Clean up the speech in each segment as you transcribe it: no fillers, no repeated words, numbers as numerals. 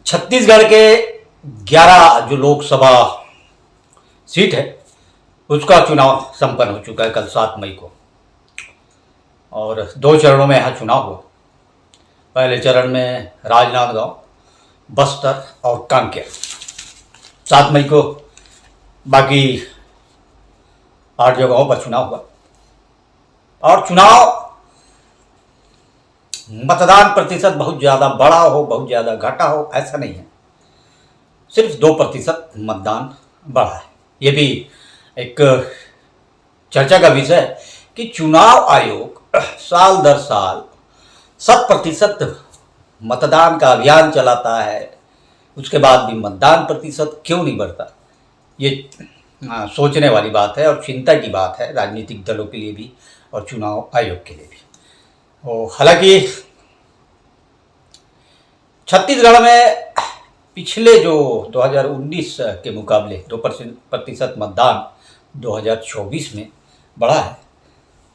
छत्तीसगढ़ के 11 जो लोकसभा सीट है उसका चुनाव संपन्न हो चुका है कल 7 मई को। और 2 चरणों में यहाँ चुनाव हुआ। पहले चरण में राजनांदगांव, बस्तर और कांकेर। 7 मई को बाकी 8 जगहों पर चुनाव हुआ। और चुनाव मतदान प्रतिशत बहुत ज़्यादा बढ़ा हो, बहुत ज़्यादा घटा हो, ऐसा नहीं है। सिर्फ 2% मतदान बढ़ा है। ये भी एक चर्चा का विषय है कि चुनाव आयोग साल दर साल 100% मतदान का अभियान चलाता है, उसके बाद भी मतदान प्रतिशत क्यों नहीं बढ़ता। ये सोचने वाली बात है और चिंता की बात है राजनीतिक दलों के लिए भी और चुनाव आयोग के लिए भी। हालांकि छत्तीसगढ़ में पिछले जो 2019 के मुकाबले 2% मतदान 2024 में बढ़ा है।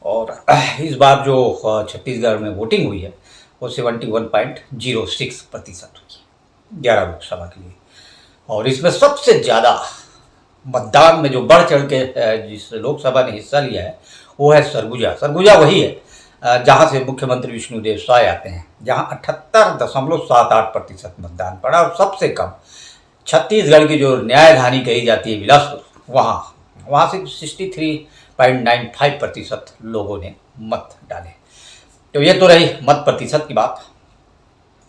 और इस बार जो छत्तीसगढ़ में वोटिंग हुई है वो 71.06% हुई है 11 लोकसभा के लिए। और इसमें सबसे ज़्यादा मतदान में जो बढ़ चढ़ के जिस लोकसभा ने हिस्सा लिया है वो है सरगुजा। सरगुजा वही है जहाँ से मुख्यमंत्री विष्णुदेव साय आते हैं, जहाँ 78.78% मतदान पड़ा। और सबसे कम छत्तीसगढ़ की जो न्यायधानी कही जाती है बिलासपुर, वहाँ से 63.95% लोगों ने मत डाले। तो ये तो रही मत प्रतिशत की बात।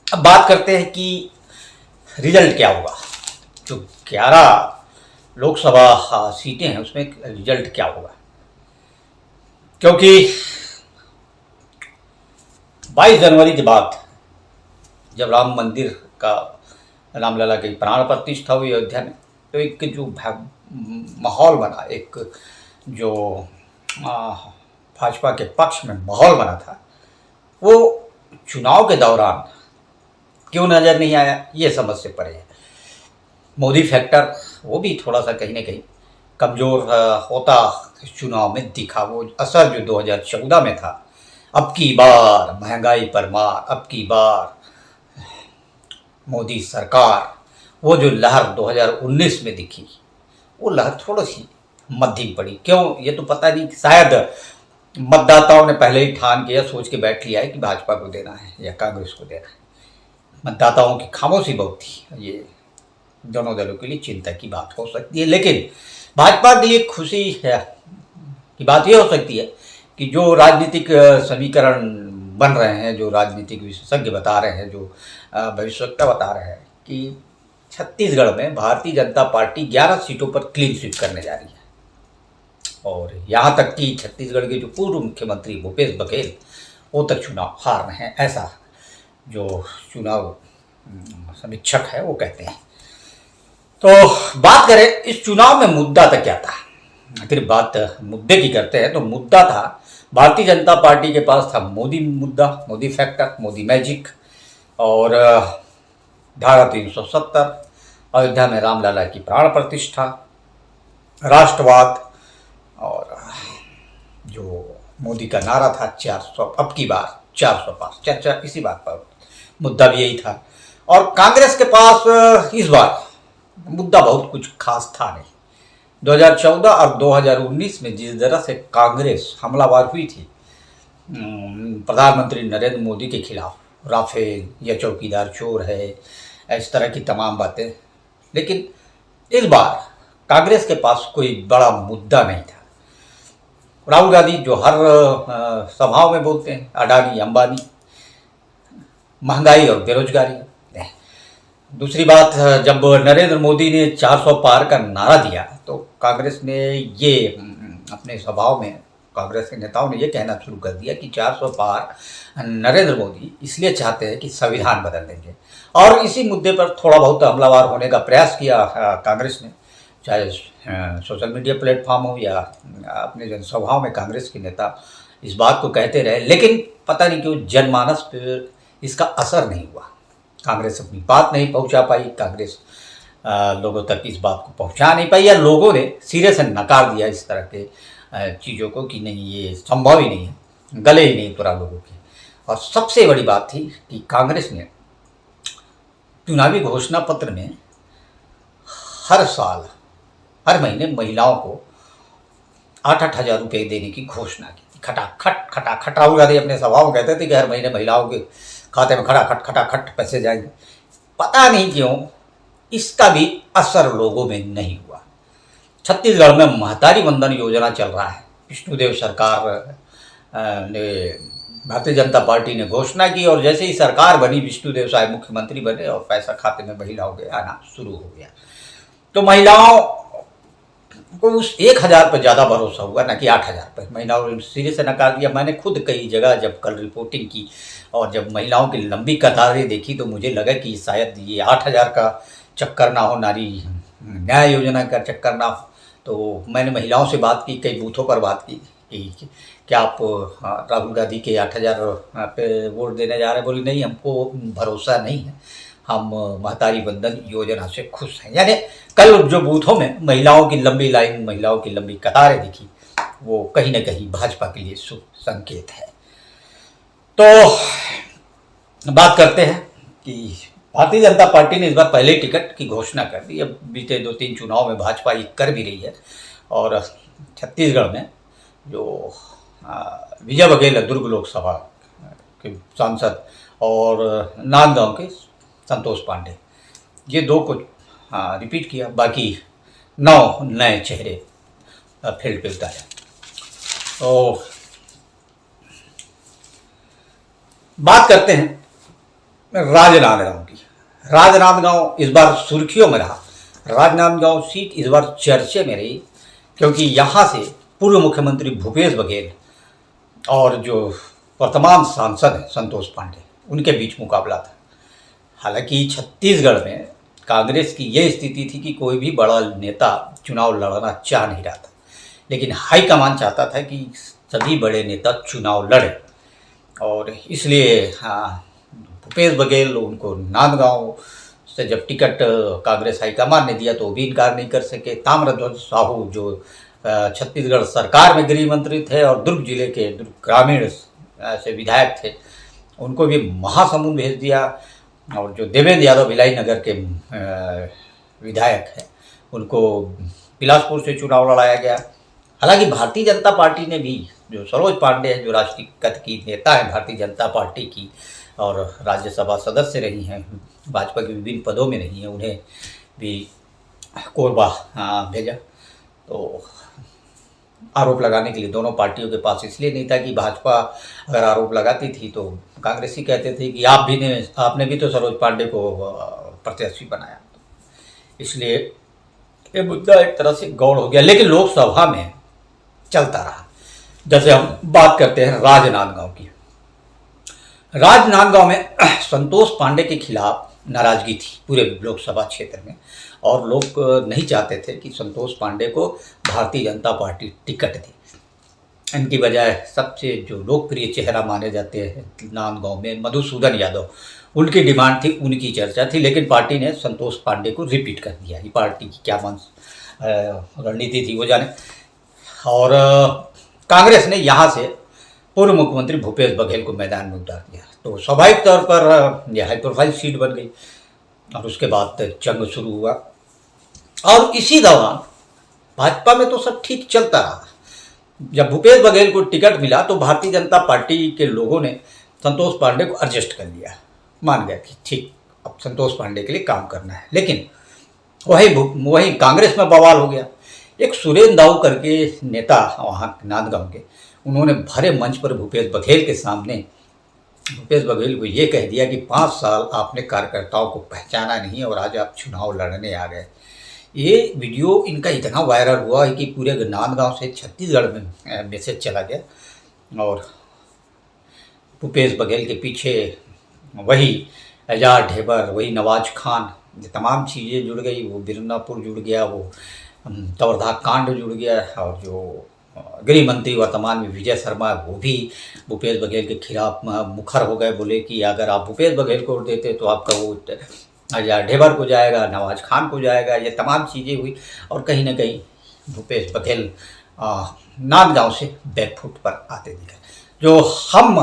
अब बात करते हैं कि रिजल्ट क्या होगा। जो 11 लोकसभा सीटें हैं उसमें रिजल्ट क्या होगा, क्योंकि 22 जनवरी के बाद जब राम मंदिर का रामलला की प्राण प्रतिष्ठा हुई अयोध्या में, तो एक जो माहौल बना, एक जो भाजपा के पक्ष में माहौल बना था, वो चुनाव के दौरान क्यों नज़र नहीं आया, ये समझ से परे है। मोदी फैक्टर वो भी थोड़ा सा कहीं ना कहीं कमज़ोर होता इस चुनाव में दिखा। वो असर जो 2014 में था, अब की बार महंगाई पर मार, अब की बार मोदी सरकार, वो जो लहर 2019 में दिखी, वो लहर थोड़ी सी मध्यम पड़ी। क्यों ये तो पता नहीं, शायद मतदाताओं ने पहले ही ठान के या सोच के बैठ लिया है कि भाजपा को देना है या कांग्रेस को देना है। मतदाताओं की खामोशी बहुत थी। ये दोनों दलों के लिए चिंता की बात हो सकती है, लेकिन भाजपा के लिए खुशी है की बात ये हो सकती है कि जो राजनीतिक समीकरण बन रहे हैं, जो राजनीतिक विशेषज्ञ बता रहे हैं, जो भविष्यवक्ता बता रहे हैं कि छत्तीसगढ़ में भारतीय जनता पार्टी 11 सीटों पर क्लीन स्वीप करने जा रही है। और यहाँ तक कि छत्तीसगढ़ के जो पूर्व मुख्यमंत्री भूपेश बघेल वो तक चुनाव हार रहे हैं, ऐसा जो चुनाव समीक्षक है वो कहते हैं। तो बात करें इस चुनाव में मुद्दा तक क्या था। आखिर बात मुद्दे की करते हैं तो मुद्दा था, भारतीय जनता पार्टी के पास था मोदी मुद्दा, मोदी फैक्टर, मोदी मैजिक। और धारा 370, अयोध्या में रामलला की प्राण प्रतिष्ठा, राष्ट्रवाद, और जो मोदी का नारा था 400, अब की बार 400 पार, चर्चा इसी बात पर, मुद्दा भी यही था। और कांग्रेस के पास इस बार मुद्दा बहुत कुछ खास था नहीं। 2014 और 2019 में जिस तरह से कांग्रेस हमलावर हुई थी प्रधानमंत्री नरेंद्र मोदी के खिलाफ, राफेल, यह चौकीदार चोर है, इस तरह की तमाम बातें, लेकिन इस बार कांग्रेस के पास कोई बड़ा मुद्दा नहीं था। राहुल गांधी जो हर सभाओं में बोलते हैं, अडानी अंबानी, महंगाई और बेरोजगारी। दूसरी बात, जब नरेंद्र मोदी ने 400 पार का नारा दिया तो कांग्रेस ने ये अपने सभाओं में, कांग्रेस के नेताओं ने ये कहना शुरू कर दिया कि 400 पार नरेंद्र मोदी इसलिए चाहते हैं कि संविधान बदल देंगे। और इसी मुद्दे पर थोड़ा बहुत हमलावर होने का प्रयास किया कांग्रेस ने, चाहे सोशल मीडिया प्लेटफॉर्म हो या अपने जनसभाओं में कांग्रेस के नेता इस बात को कहते रहे। लेकिन पता नहीं क्यों जनमानस पर इसका असर नहीं हुआ। कांग्रेस अपनी बात नहीं पहुंचा पाई, कांग्रेस लोगों तक इस बात को पहुंचा नहीं पाई, या लोगों ने सिरे से नकार दिया इस तरह के चीज़ों को कि नहीं ये संभव ही नहीं है, गले ही नहीं उतरा लोगों के। और सबसे बड़ी बात थी कि कांग्रेस ने चुनावी घोषणा पत्र में हर साल हर महीने महिलाओं को 8-8 हज़ार रुपये देने की घोषणा की। खटाखट राहुल गांधी अपने सभाओं में कहते थे कि हर महीने महिलाओं के खाते में खटाखट पैसे जाएंगे। पता नहीं क्यों इसका भी असर लोगों में नहीं हुआ। छत्तीसगढ़ में महतारी वंदन योजना चल रहा है। विष्णुदेव सरकार ने, भारतीय जनता पार्टी ने घोषणा की और जैसे ही सरकार बनी, विष्णुदेव साहब मुख्यमंत्री बने और पैसा खाते में महिलाओं के आना शुरू हो गया। तो महिलाओं को उस 1,000 पर ज़्यादा भरोसा हुआ, ना कि 8,000 पर। महिलाओं ने सिरे से नकार दिया। मैंने खुद कई जगह जब कल रिपोर्टिंग की और जब महिलाओं की लंबी कतारें देखी तो मुझे लगा कि शायद ये 8,000 का चक्कर ना हो, नारी न्याय योजना का चक्कर ना हो। तो मैंने महिलाओं से बात की, कई बूथों पर बात की कि क्या आप राहुल गांधी के 8,000 पे वोट देने जा रहे हैं? बोली नहीं, हमको भरोसा नहीं है, हम महतारी वंदन योजना से खुश हैं। यानी कल जो बूथों में महिलाओं की लंबी लाइन, महिलाओं की लंबी कतारें दिखी, वो कहीं ना कहीं भाजपा के लिए शुभ संकेत है। तो बात करते हैं कि भारतीय जनता पार्टी ने इस बार पहले टिकट की घोषणा कर दी। अब बीते 2-3 चुनाव में भाजपा ये कर भी रही है और छत्तीसगढ़ में जो विजय बघेल दुर्ग लोकसभा के सांसद और नांदगांव के संतोष पांडे, ये 2 को रिपीट किया। बाकी 9 नए चेहरे फील्ड पे उतारे। तो बात करते हैं राजनांदगांव की। राजनांदगांव इस बार सुर्खियों में रहा। राजनांदगांव सीट इस बार चर्चे में रही क्योंकि यहाँ से पूर्व मुख्यमंत्री भूपेश बघेल और जो वर्तमान सांसद हैं संतोष पांडे, उनके बीच मुकाबला था। हालांकि छत्तीसगढ़ में कांग्रेस की ये स्थिति थी कि कोई भी बड़ा नेता चुनाव लड़ना चाह नहीं रहा था, लेकिन हाईकमान चाहता था कि सभी बड़े नेता चुनाव लड़े और इसलिए भूपेश बघेल उनको नांदगांव से जब टिकट कांग्रेस हाईकमान ने दिया तो वो भी इनकार नहीं कर सके। ताम्रध्वज साहू जो छत्तीसगढ़ सरकार में गृह मंत्री थे और दुर्ग जिले के ग्रामीण से विधायक थे, उनको भी महासमुंद भेज दिया। और जो देवेंद्र यादव भिलाई नगर के विधायक हैं, उनको बिलासपुर से चुनाव लड़ाया गया। हालांकि भारतीय जनता पार्टी ने भी, जो सरोज पांडे हैं, जो राष्ट्रीय कद की नेता है भारतीय जनता पार्टी की और राज्यसभा सदस्य रही हैं, भाजपा के विभिन्न पदों में रही हैं, उन्हें भी कोरबा भेजा। तो आरोप लगाने के लिए दोनों पार्टियों के पास इसलिए नहीं था कि भाजपा अगर आरोप लगाती थी तो कांग्रेसी कहते थे कि आपने भी तो सरोज पांडे को प्रत्याशी बनाया, इसलिए ये मुद्दा एक तरह से गौड़ हो गया। लेकिन लोकसभा में चलता रहा। जैसे हम बात करते हैं राजनांदगांव की। राजनांदगांव में संतोष पांडे के खिलाफ नाराजगी थी पूरे लोकसभा क्षेत्र में और लोग नहीं चाहते थे कि संतोष पांडे को भारतीय जनता पार्टी टिकट दे। इनकी बजाय सबसे जो लोकप्रिय चेहरा माने जाते हैं नांदगांव में मधुसूदन यादव, उनकी डिमांड थी, उनकी चर्चा थी, लेकिन पार्टी ने संतोष पांडे को रिपीट कर दिया। ये पार्टी की क्या रणनीति थी वो जाने। और कांग्रेस ने यहाँ से पूर्व मुख्यमंत्री भूपेश बघेल को मैदान में उतार दिया। तो स्वाभाविक तौर पर यह हाई प्रोफाइल सीट बन गई और उसके बाद जंग शुरू हुआ। और इसी दौरान भाजपा में तो सब ठीक चलता रहा। जब भूपेश बघेल को टिकट मिला तो भारतीय जनता पार्टी के लोगों ने संतोष पांडे को एडजस्ट कर लिया, मान गया कि ठीक अब संतोष पांडे के लिए काम करना है। लेकिन वही कांग्रेस में बवाल हो गया। एक सुरेंद्र दाऊ करके नेता वहाँ नांदगांव के, उन्होंने भरे मंच पर भूपेश बघेल के सामने भूपेश बघेल को ये कह दिया कि 5 साल आपने कार्यकर्ताओं को पहचाना नहीं और आज आप चुनाव लड़ने आ गए। ये वीडियो इनका इतना वायरल हुआ है कि पूरे नांदगांव से छत्तीसगढ़ में मैसेज चला गया और भूपेश बघेल के पीछे वही एजाज ढेबर, वही नवाज खान, ये तमाम चीज़ें जुड़ गई। वो बिरनापुर जुड़ गया, वो तवर्धा कांड जुड़ गया और जो गृह मंत्री वर्तमान में विजय शर्मा, वो भी भूपेश बघेल के खिलाफ मुखर हो गए। बोले कि अगर आप भूपेश बघेल को देते तो आपका वोट एजाज ढेबर को जाएगा, नवाज खान को जाएगा। ये तमाम चीज़ें हुई और कहीं ना कहीं भूपेश बघेल नांदगांव से बैकफुट पर आते दिखे। जो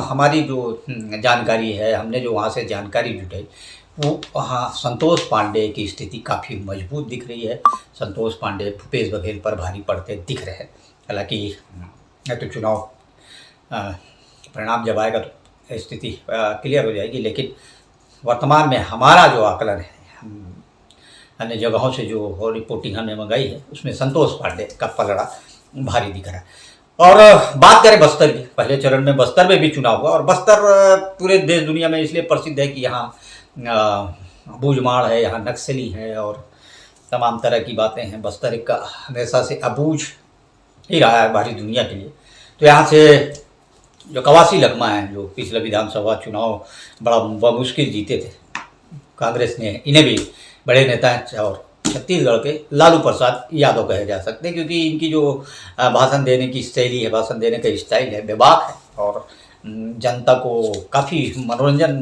हमारी जो जानकारी है, हमने जो वहाँ से जानकारी जुटाई, वो हाँ, संतोष पांडे की स्थिति काफ़ी मजबूत दिख रही है। संतोष पांडे भूपेश बघेल पर भारी पड़ते दिख रहे हैं। हालांकि तो चुनाव परिणाम जब आएगा तो स्थिति क्लियर हो जाएगी, लेकिन वर्तमान में हमारा जो आकलन है, अन्य जगहों से जो रिपोर्टिंग हमने मंगाई है, उसमें संतोष पांडे का पलड़ा भारी दिख रहा है। और बात करें बस्तर की, पहले चरण में बस्तर में भी चुनाव हुआ, और बस्तर पूरे देश दुनिया में इसलिए प्रसिद्ध है कि यहाँ बूझमाड़ है, यहाँ नक्सली है और तमाम तरह की बातें हैं। बस्तर एक हमेशा से अबूझ ही रहा है बाहरी दुनिया के लिए। तो यहाँ से जो कवासी लखमा हैं, जो पिछले विधानसभा चुनाव बड़ा बमुश्किल जीते थे, कांग्रेस ने इन्हें भी बड़े नेता हैं, और छत्तीसगढ़ के लालू प्रसाद यादव कहे जा सकते हैं, क्योंकि इनकी जो भाषण देने की शैली है, भाषण देने का स्टाइल है, बेबाक है और जनता को काफ़ी मनोरंजन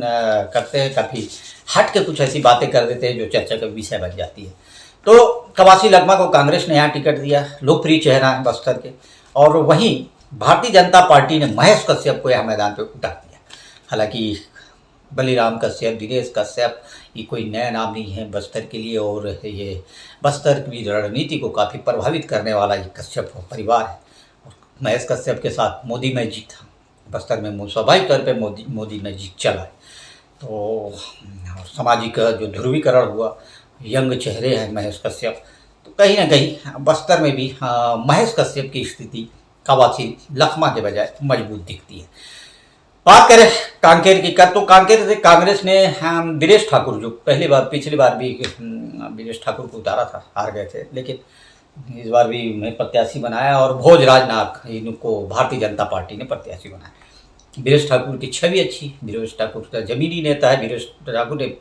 करते हैं, काफ़ी हट के कुछ ऐसी बातें कर देते हैं जो चर्चा का विषय बन जाती है। तो कवासी लखमा को कांग्रेस ने यहाँ टिकट दिया, लोकप्रिय चेहरा है बस्तर के। और वहीं भारतीय जनता पार्टी ने महेश कश्यप को यहाँ मैदान पर उतार दिया। हालांकि बलिराम कश्यप, दिनेश कश्यप, ये कोई नया नाम नहीं है बस्तर के लिए, और ये बस्तर की रणनीति को काफ़ी प्रभावित करने वाला ये कश्यप परिवार है। और महेश कश्यप के साथ मोदी मैजिक था बस्तर में, स्वाभाविक तौर पर मोदी मैजिक चला है। तो सामाजिक जो ध्रुवीकरण हुआ, यंग चेहरे हैं महेश कश्यप, तो कहीं ना कहीं बस्तर में भी महेश कश्यप की स्थिति कवासी लखमा के बजाय मजबूत दिखती है। बात करें कांकेर की, तो कांकेर से कांग्रेस ने दिनेश ठाकुर, जो पिछली बार भी दिनेश ठाकुर को उतारा था, हार गए थे, लेकिन इस बार भी उन्हें प्रत्याशी बनाया, और भोजराज नाग इनको भारतीय जनता पार्टी ने प्रत्याशी बनाया। दिनेश ठाकुर की छवि अच्छी, दिनेश ठाकुर का जमीनी नेता है। दिनेश ठाकुर ने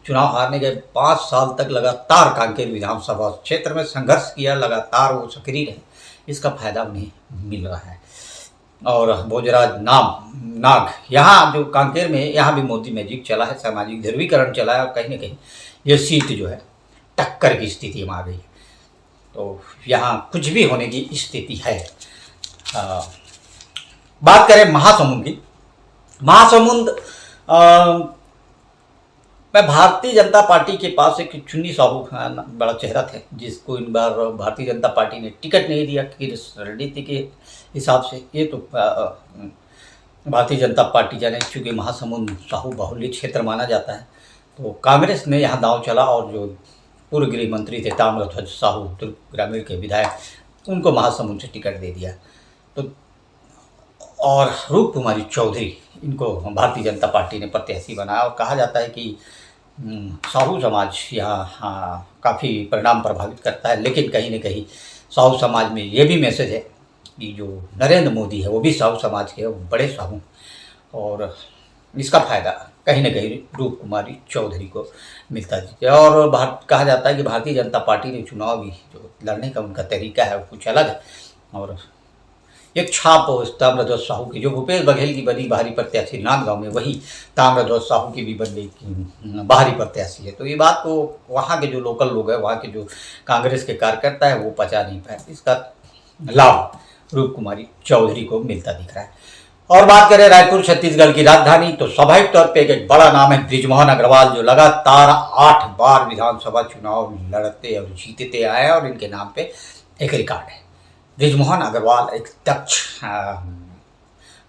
चुनाव हारने के 5 साल तक लगातार कांकेर विधानसभा क्षेत्र में संघर्ष किया, लगातार वो सक्रिय रहे, इसका फायदा उन्हें मिल रहा है। और भोजराज नाग यहाँ जो कांकेर में, यहाँ भी मोदी मैजिक चला है, सामाजिक ध्रुवीकरण चला है, और कहीं ना कहीं ये सीट जो है टक्कर की स्थिति में आ गई है। तो यहाँ कुछ भी होने की स्थिति है। बात करें महासमुंद की, महासमुंद मैं भारतीय जनता पार्टी के पास एक चुन्नी साहू बड़ा चेहरा थे, जिसको इन बार भारतीय जनता पार्टी ने टिकट नहीं दिया कि रणनीति के हिसाब से। ये तो भारतीय जनता पार्टी जाने, चूँकि महासमुंद साहू बाहुल्य क्षेत्र माना जाता है, तो कांग्रेस ने यहाँ दांव चला, और जो पूर्व गृह मंत्री थे ताम्रध्वज साहू, दुर्ग ग्रामीण के विधायक, उनको महासमुंद से टिकट दे दिया। तो और रूप कुमारी चौधरी, इनको भारतीय जनता पार्टी ने प्रत्याशी बनाया, और कहा जाता है कि साहू समाज यहाँ काफ़ी परिणाम प्रभावित करता है। लेकिन कहीं न कहीं साहू समाज में ये भी मैसेज है कि जो नरेंद्र मोदी है वो भी साहू समाज के, वो बड़े साहू, और इसका फ़ायदा कहीं न कहीं रूप कुमारी चौधरी को मिलता है। और कहा जाता है कि भारतीय जनता पार्टी ने चुनाव भी जो लड़ने का उनका तरीका है वो कुछ अलग है, और एक छाप ताम्रध्वज साहू की, जो भूपेश बघेल की बनी बाहरी प्रत्याशी नांदगांव में, वही ताम्रध्वज साहू की भी बनी बाहरी प्रत्याशी है। तो ये बात को वहाँ के जो लोकल लोग हैं, वहाँ के जो कांग्रेस के कार्यकर्ता है, वो पचा नहीं पाए। इसका लाभ रूप कुमारी चौधरी को मिलता दिख रहा है। और बात करें रायपुर छत्तीसगढ़ की राजधानी, तो स्वाभाविक तौर पर एक बड़ा नाम है बृजमोहन अग्रवाल, जो लगातार 8 बार विधानसभा चुनाव लड़ते और जीतते आए हैं, और इनके नाम पे एक रिकॉर्ड है। बृजमोहन अग्रवाल एक दक्ष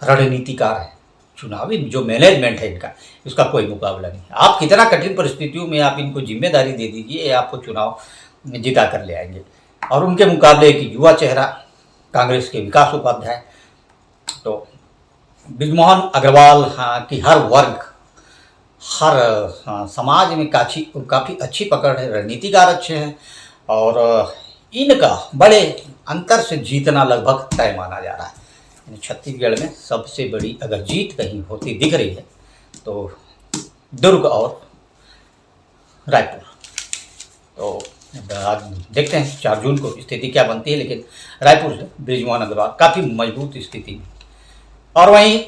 रणनीतिकार है, चुनावी जो मैनेजमेंट है इनका, उसका कोई मुकाबला नहीं। आप कितना कठिन परिस्थितियों में आप इनको जिम्मेदारी दे दीजिए, आपको चुनाव जिता कर ले आएंगे। और उनके मुकाबले एक युवा चेहरा कांग्रेस के विकास उपाध्याय। तो बृजमोहन अग्रवाल की हर वर्ग, हर समाज में काफ़ी अच्छी पकड़ है, रणनीतिकार अच्छे हैं, और इनका बड़े अंतर से जीतना लगभग तय माना जा रहा है। छत्तीसगढ़ में सबसे बड़ी अगर जीत कहीं होती दिख रही है तो दुर्ग और रायपुर। तो आज देखते हैं 4 जून को स्थिति क्या बनती है, लेकिन रायपुर से बृजमोहन अग्रवाल काफ़ी मजबूत स्थिति में। और वहीं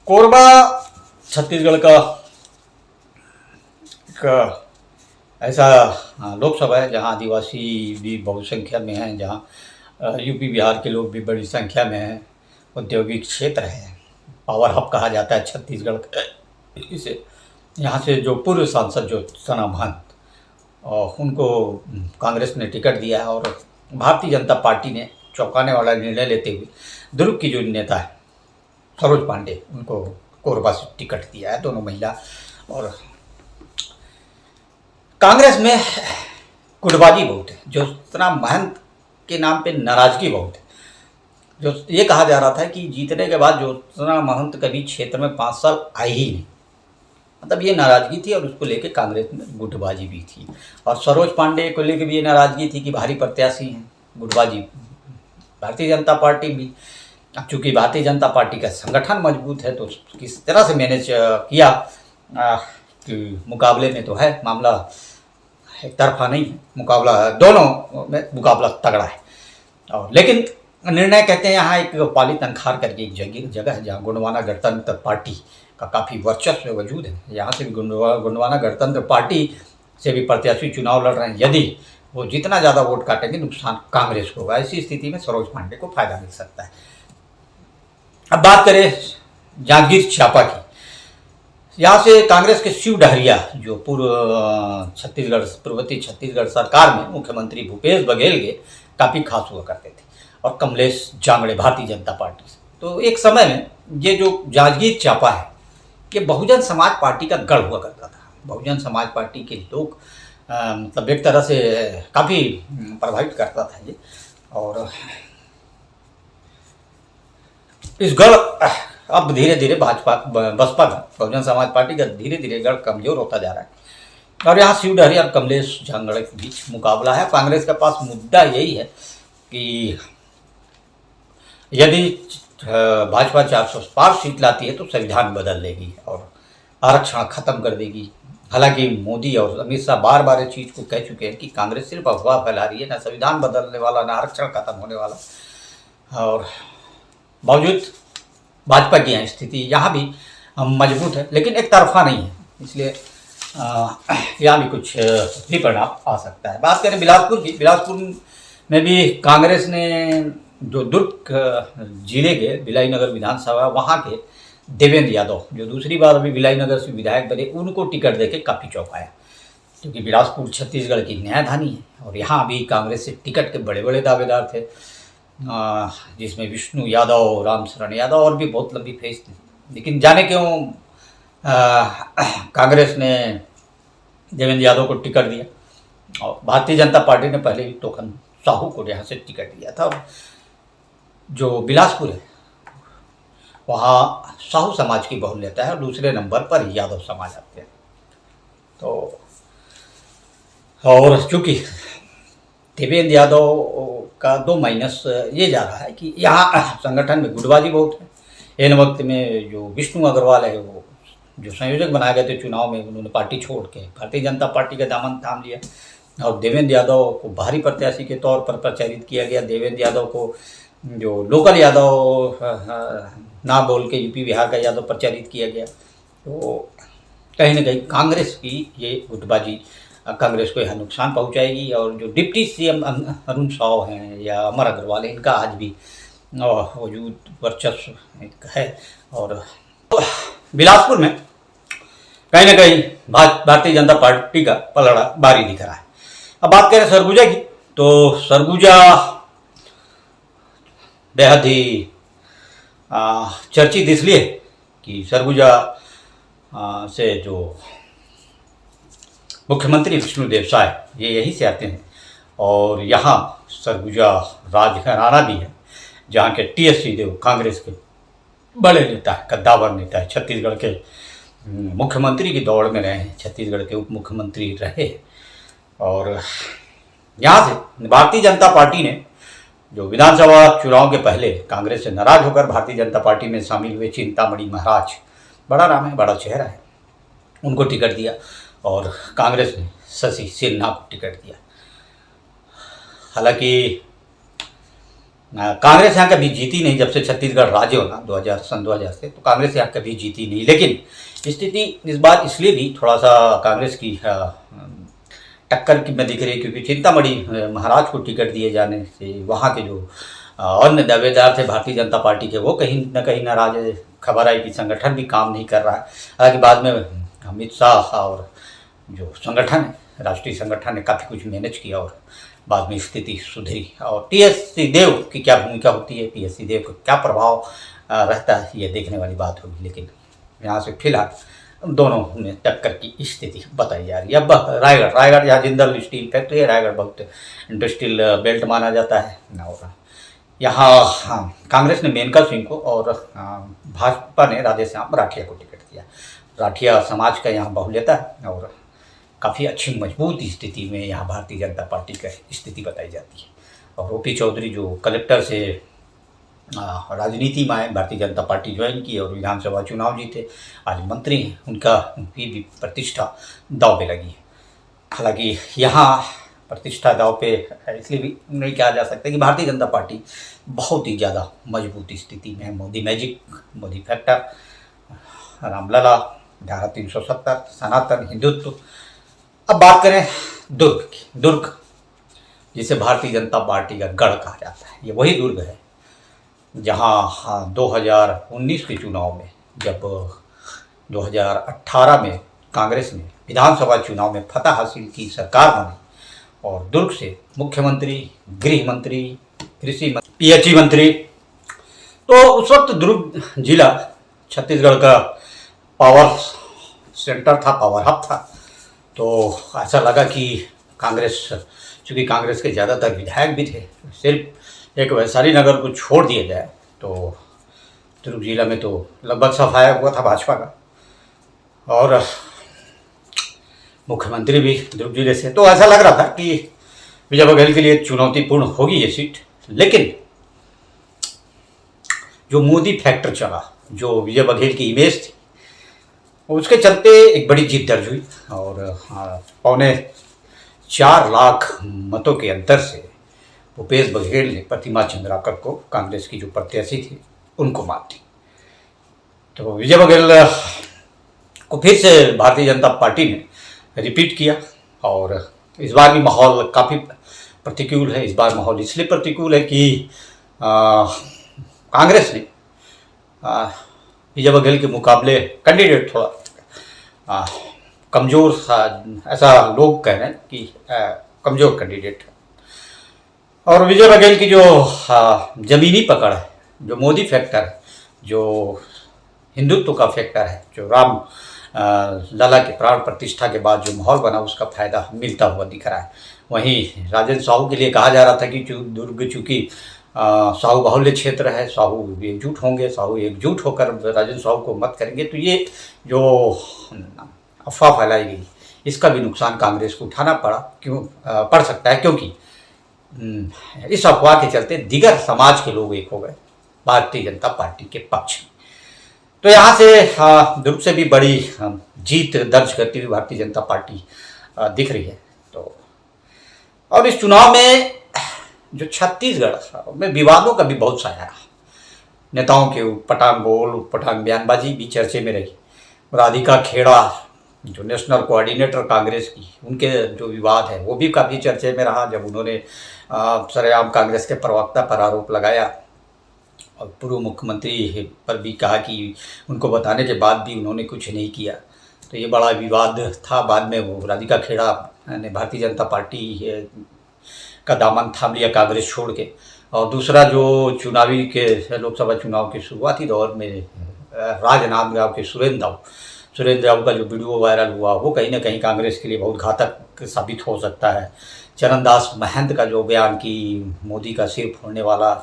कोरबा छत्तीसगढ़ का एक ऐसा लोकसभा है जहां आदिवासी भी बहुसंख्या में हैं, जहां यूपी बिहार के लोग भी बड़ी संख्या में हैं, औद्योगिक क्षेत्र है, पावर हब कहा जाता है छत्तीसगढ़ इसे। यहाँ से जो पूर्व सांसद जो सना महंत और उनको कांग्रेस ने टिकट दिया है, और भारतीय जनता पार्टी ने चौंकाने वाला निर्णय लेते हुए दुर्ग की जो नेता है सरोज पांडे, उनको कोरबा से टिकट दिया है, दोनों महिला। और कांग्रेस में गुटबाजी बहुत है, जो सना महंत के नाम पे नाराजगी बहुत है। जो ये कहा जा रहा था कि जीतने के बाद जो सना महंत कभी क्षेत्र में 5 साल आई ही नहीं, मतलब ये नाराजगी थी, और उसको लेके कांग्रेस में गुटबाजी भी थी। और सरोज पांडे को लेके भी ये नाराजगी थी कि भारी प्रत्याशी हैं, गुटबाजी भारतीय जनता पार्टी भी। अब चूँकि भारतीय जनता पार्टी का संगठन मजबूत है, तो किस तरह से मैनेज किया कि मुकाबले में तो है, मामला एक तरफा नहीं है, मुकाबला दोनों में मुकाबला तगड़ा है। और लेकिन निर्णय कहते हैं यहाँ एक पाली तनखार करके एक जगह है जहाँ गोंडवाना गणतंत्र पार्टी का काफ़ी वर्चस्व वजूद है। यहाँ से भी गोंडवाना गणतंत्र पार्टी से भी प्रत्याशी चुनाव लड़ रहे हैं। यदि वो जितना ज़्यादा वोट काटेंगे नुकसान कांग्रेस को होगा। ऐसी स्थिति में सरोज पांडे को फायदा मिल सकता है। अब बात करें जांजगीर चांपा की। यहाँ से कांग्रेस के शिव डहरिया, जो पूर्ववर्ती छत्तीसगढ़ सरकार में मुख्यमंत्री भूपेश बघेल के काफ़ी खास हुआ करते थे, और कमलेश जांगड़े भारतीय जनता पार्टी से। तो एक समय में ये जो जांजगीर चांपा है, ये बहुजन समाज पार्टी का गढ़ हुआ करता था। बहुजन समाज पार्टी के लोग मतलब एक तरह से काफ़ी प्रभावित करता था ये। और इस गढ़ अब धीरे धीरे बसपा का, बहुजन समाज पार्टी का धीरे धीरे गढ़ कमजोर होता जा रहा है। और यहाँ शिव डहरिया और कमलेश जांगड़े के बीच मुकाबला है। कांग्रेस के पास मुद्दा यही है कि यदि भाजपा 400 पार सीट लाती है तो संविधान बदल देगी और आरक्षण खत्म कर देगी। हालांकि मोदी और अमित शाह बार बार इस चीज़ को कह चुके हैं कि कांग्रेस सिर्फ अफवाह फैला रही है, ना संविधान बदलने वाला, ना आरक्षण खत्म होने वाला। और बावजूद भाजपा की स्थिति यहाँ भी मजबूत है, लेकिन एक तरफा नहीं है, इसलिए यहाँ भी कुछ भी परिणाम आ सकता है। बात करें बिलासपुर की। बिलासपुर में भी कांग्रेस ने जो दुर्ग जिले के भिलाई नगर विधानसभा, वहाँ के देवेंद्र यादव, जो दूसरी बार अभी भिलाई नगर से विधायक बने, उनको टिकट देके काफ़ी चौंकाया, क्योंकि बिलासपुर छत्तीसगढ़ की न्यायधानी है। और यहाँ भी कांग्रेस से टिकट के बड़े बड़े दावेदार थे, जिसमें विष्णु यादव, रामशरण यादव और भी बहुत लंबी फेस थी। लेकिन जाने क्यों कांग्रेस ने देवेंद्र यादव को टिकट दिया, और भारतीय जनता पार्टी ने पहले ही टोकन साहू को यहाँ से टिकट दिया था। जो बिलासपुर है वहाँ साहू समाज की बहुल्यता है, और दूसरे नंबर पर यादव समाज आते हैं। तो और चूँकि देवेंद्र यादव का 2 माइनस ये जा रहा है कि यहाँ संगठन में गुटबाजी बहुत है। इन वक्त में जो विष्णु अग्रवाल है, वो जो संयोजक बनाए गए थे चुनाव में, उन्होंने पार्टी छोड़ के भारतीय जनता पार्टी का दामन थाम लिया, और देवेंद्र यादव को भारी प्रत्याशी के तौर पर प्रचारित किया गया। देवेंद्र यादव को जो लोकल यादव ना बोल के यूपी बिहार का यादव प्रचारित किया गया। तो कहीं ना कहीं कांग्रेस की ये गुटबाजी कांग्रेस को यहाँ नुकसान पहुँचाएगी। और जो डिप्टी सीएम अरुण साव हैं या अमर अग्रवाल है, इनका आज भी वजूद वर्चस्व है। और बिलासपुर में कहीं ना कहीं भारतीय जनता पार्टी का पलड़ा भारी दिख रहा है। अब बात करें सरगुजा की, तो सरगुजा बेहद ही चर्चित इसलिए कि सरगुजा से जो मुख्यमंत्री विष्णुदेव साय ये यहीं से आते हैं, और यहाँ सरगुजा राजघराना भी है, जहाँ के टीएस सिंहदेव कांग्रेस के बड़े नेता है, कद्दावर नेता है, छत्तीसगढ़ के मुख्यमंत्री की दौड़ में रहे हैं, छत्तीसगढ़ के उप मुख्यमंत्री रहे। और यहाँ से भारतीय जनता पार्टी ने जो विधानसभा चुनाव के पहले कांग्रेस से नाराज होकर भारतीय जनता पार्टी में शामिल हुए चिंतामणि महाराज, बड़ा नाम है, बड़ा चेहरा है, उनको टिकट दिया। और कांग्रेस ने शशि सिन्हा को टिकट दिया। हालांकि कांग्रेस यहाँ कभी जीती नहीं, जब से छत्तीसगढ़ राज्य होना सन 2000 से, तो कांग्रेस यहाँ कभी जीती नहीं। लेकिन स्थिति इस बार इसलिए भी थोड़ा सा कांग्रेस की टक्कर की में दिख रही है, क्योंकि चिंतामणि महाराज को टिकट दिए जाने से वहाँ के जो अन्य दावेदार थे भारतीय जनता पार्टी के, वो कहीं ना कहीं नाराज है। खबर आई कि संगठन भी काम नहीं कर रहा है। हालांकि बाद में अमित शाह और जो संगठन है, राष्ट्रीय संगठन ने काफ़ी कुछ मैनेज किया और बाद में स्थिति सुधरी। और टीएस सिंहदेव की क्या भूमिका होती है, टीएस सिंहदेव का क्या प्रभाव रहता है, ये देखने वाली बात होगी। लेकिन यहाँ से फिलहाल दोनों में टक्कर की स्थिति बताई जा रही है। अब रायगढ़ यहाँ जिंदल स्टील फैक्ट्री है, रायगढ़ बहुत इंडस्ट्रियल बेल्ट माना जाता है। और यहाँ कांग्रेस ने मेनका सिंह को और भाजपा ने राधेश्याम राठिया को टिकट दिया। राठिया समाज का यहाँ बाहुल्यता है और काफ़ी अच्छी मजबूत स्थिति में यहाँ भारतीय जनता पार्टी का स्थिति बताई जाती है। और ओपी चौधरी जो कलेक्टर से राजनीति में आए, भारतीय जनता पार्टी ज्वाइन की और विधानसभा चुनाव जीते, आज मंत्री हैं, उनकी भी प्रतिष्ठा दांव पे लगी है। हालांकि यहाँ प्रतिष्ठा दांव पे इसलिए भी नहीं कहा जा सकता कि भारतीय जनता पार्टी बहुत ही ज़्यादा मजबूत स्थिति में है। मोदी मैजिक, मोदी फैक्टर, रामलला, धारा 370, सनातन हिंदुत्व। अब बात करें दुर्ग की। दुर्ग जिसे भारतीय जनता पार्टी का गढ़ कहा जाता है, ये वही दुर्ग है जहाँ 2019 के चुनाव में, जब 2018 में कांग्रेस ने विधानसभा चुनाव में फतह हासिल की, सरकार बनी और दुर्ग से मुख्यमंत्री, गृह मंत्री, कृषि मंत्री, पीएचई मंत्री, तो उस वक्त दुर्ग जिला छत्तीसगढ़ का पावर सेंटर था, पावर हब था। तो ऐसा लगा कि कांग्रेस, चूँकि कांग्रेस के ज़्यादातर विधायक भी थे, सिर्फ एक वैशाली नगर को छोड़ दिया जाए तो दुर्ग जिला में तो लगभग सफाया हुआ था भाजपा का और मुख्यमंत्री भी दुर्ग जिले से। तो ऐसा लग रहा था कि विजय बघेल के लिए चुनौतीपूर्ण होगी ये सीट। लेकिन जो मोदी फैक्टर चला, जो विजय बघेल की इमेज थी, उसके चलते एक बड़ी जीत दर्ज हुई और 4.25 लाख मतों के अंतर से भूपेश बघेल ने प्रतिमा चंद्राकर को, कांग्रेस की जो प्रत्याशी थी, उनको मात दी। तो विजय बघेल को फिर से भारतीय जनता पार्टी ने रिपीट किया और इस बार भी माहौल काफ़ी प्रतिकूल है। इस बार माहौल इसलिए प्रतिकूल है कि कांग्रेस ने विजय बघेल के मुकाबले कैंडिडेट थोड़ा कमज़ोर, ऐसा लोग कह रहे हैं कि कमज़ोर कैंडिडेट है। और विजय बघेल की जो ज़मीनी पकड़ है, जो मोदी फैक्टर है, जो हिंदुत्व का फैक्टर है, जो राम लला के प्राण प्रतिष्ठा के बाद जो माहौल बना, उसका फायदा मिलता हुआ दिख रहा है। वहीं राजेंद्र साहू के लिए कहा जा रहा था कि दुर्ग चूँकि साहू बाहुल्य क्षेत्र है, साहू एकजुट होंगे, साहू एकजुट होकर राजेंद्र साहू को मत करेंगे, तो ये जो अफवाह फैलाई गई, इसका भी नुकसान कांग्रेस को उठाना पड़ सकता है, क्योंकि इस अफवाह के चलते दिगर समाज के लोग एक हो गए भारतीय जनता पार्टी के पक्ष में। तो यहाँ से दुर्ग से भी बड़ी जीत दर्ज करती हुई भारतीय जनता पार्टी दिख रही है। तो और इस चुनाव में जो छत्तीसगढ़ में विवादों का भी बहुत साया रहा। नेताओं के पटांग बोल, पटांग बयानबाजी भी चर्चे में रही। राधिका खेड़ा जो नेशनल कोऑर्डिनेटर कांग्रेस की, उनके जो विवाद है वो भी काफ़ी चर्चे में रहा, जब उन्होंने सरेआम कांग्रेस के प्रवक्ता पर आरोप लगाया और पूर्व मुख्यमंत्री पर भी कहा कि उनको बताने के बाद भी उन्होंने कुछ नहीं किया। तो ये बड़ा विवाद था। बाद में वो राधिका खेड़ा ने भारतीय जनता पार्टी का दामन थाम लिया कांग्रेस छोड़ के। और दूसरा जो चुनावी के लोकसभा चुनाव के शुरुआती दौर में राजनांदगांव के सुरेंद्र राव का जो वीडियो वायरल हुआ, वो कहीं ना कहीं कांग्रेस के लिए बहुत घातक साबित हो सकता है। चरणदास महंत का जो बयान कि मोदी का सिर फोड़ने वाला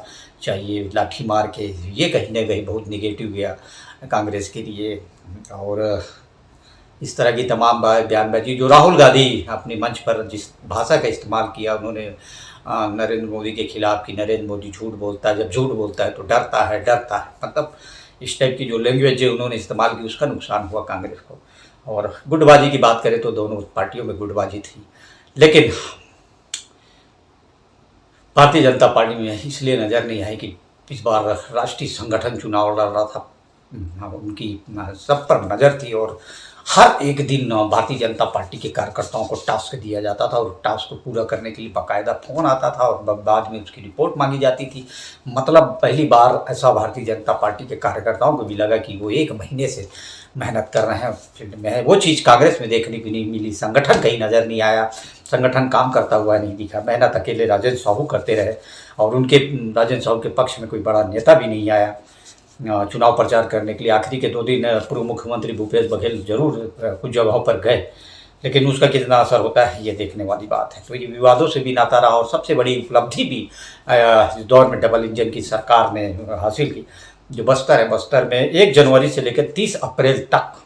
चाहिए लाठी मार के, ये कहीं ना कहीं बहुत निगेटिव गया कांग्रेस के लिए। और इस तरह की तमाम बयानबाजी जो राहुल गांधी अपने मंच पर जिस भाषा का इस्तेमाल किया उन्होंने नरेंद्र मोदी के खिलाफ, कि नरेंद्र मोदी झूठ बोलता है, जब झूठ बोलता है तो डरता है, मतलब इस टाइप की जो लैंग्वेज है उन्होंने इस्तेमाल की, उसका नुकसान हुआ कांग्रेस को। और गुटबाजी की बात करें तो दोनों पार्टियों में गुटबाजी थी। लेकिन भारतीय जनता पार्टी में इसलिए नज़र नहीं आई कि इस बार राष्ट्रीय संगठन चुनाव लड़ रहा था, उनकी सब पर नज़र थी और हर एक दिन भारतीय जनता पार्टी के कार्यकर्ताओं को टास्क दिया जाता था और टास्क को पूरा करने के लिए बाकायदा फ़ोन आता था और बाद में उसकी रिपोर्ट मांगी जाती थी। मतलब पहली बार ऐसा भारतीय जनता पार्टी के कार्यकर्ताओं को भी लगा कि वो 1 महीने से मेहनत कर रहे हैं फील्ड में है। वो चीज़ कांग्रेस में देखने को नहीं मिली। संगठन कहीं नज़र नहीं आया, संगठन काम करता हुआ नहीं दिखा। मेहनत अकेले राजेंद्र साहू करते रहे और उनके राजेंद्र साहू के पक्ष में कोई बड़ा नेता भी नहीं आया चुनाव प्रचार करने के लिए। आखिरी के 2 दिन पूर्व मुख्यमंत्री भूपेश बघेल जरूर कुछ जगहों पर गए, लेकिन उसका कितना असर होता है ये देखने वाली बात है। तो ये विवादों से भी नाता रहा और सबसे बड़ी उपलब्धि भी इस दौर में डबल इंजन की सरकार ने हासिल की। जो बस्तर है, बस्तर में 1 जनवरी से लेकर 30 अप्रैल तक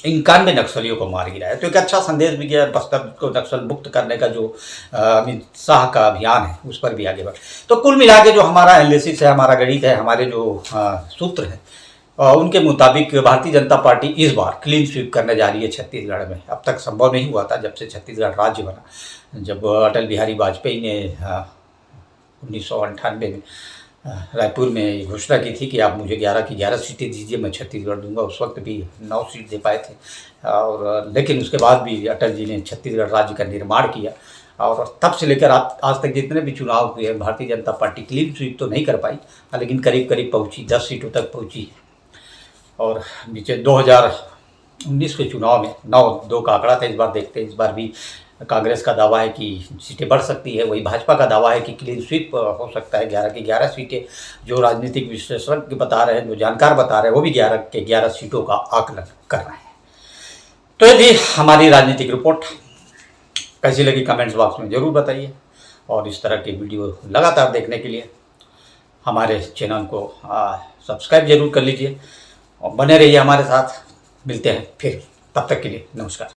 91 नक्सलियों को मार गिराया। तो एक अच्छा संदेश भी गया। बस्तर को नक्सल मुक्त करने का जो अमित शाह का अभियान है उस पर भी आगे बढ़। तो कुल मिला के जो हमारा एनालिसिस है, हमारा गणित है, हमारे जो सूत्र है उनके मुताबिक भारतीय जनता पार्टी इस बार क्लीन स्वीप करने जा रही है छत्तीसगढ़ में। अब तक संभव नहीं हुआ था जब से छत्तीसगढ़ राज्य बना। जब अटल बिहारी वाजपेयी ने 1998 में रायपुर में घोषणा की थी कि आप मुझे 11 की 11 सीटें दीजिए, मैं छत्तीसगढ़ दूंगा। उस वक्त भी 9 सीट दे पाए थे और लेकिन उसके बाद भी अटल जी ने छत्तीसगढ़ राज्य का निर्माण किया और तब से लेकर आज तक जितने भी चुनाव हुए Bharatiya Janata party clean sweep तो नहीं कर पाई, लेकिन करीब करीब पहुंची, 10 सीटों तक पहुंची। और नीचे 2019 के चुनाव में 9-2 का आंकड़ा था। इस बार देखते हैं, इस बार भी कांग्रेस का दावा है कि सीटें बढ़ सकती है, वही भाजपा का दावा है कि क्लीन स्वीप हो सकता है। 11 की 11 सीटें जो राजनीतिक विश्लेषक बता रहे हैं, जो जानकार बता रहे हैं, वो भी 11 के 11 सीटों का आकलन कर रहे हैं। तो ये थी हमारी राजनीतिक रिपोर्ट। कैसी लगी कमेंट्स बॉक्स में ज़रूर बताइए और इस तरह के वीडियो लगातार देखने के लिए हमारे चैनल को सब्सक्राइब जरूर कर लीजिए और बने रहिए हमारे साथ। मिलते हैं फिर, तब तक के लिए नमस्कार।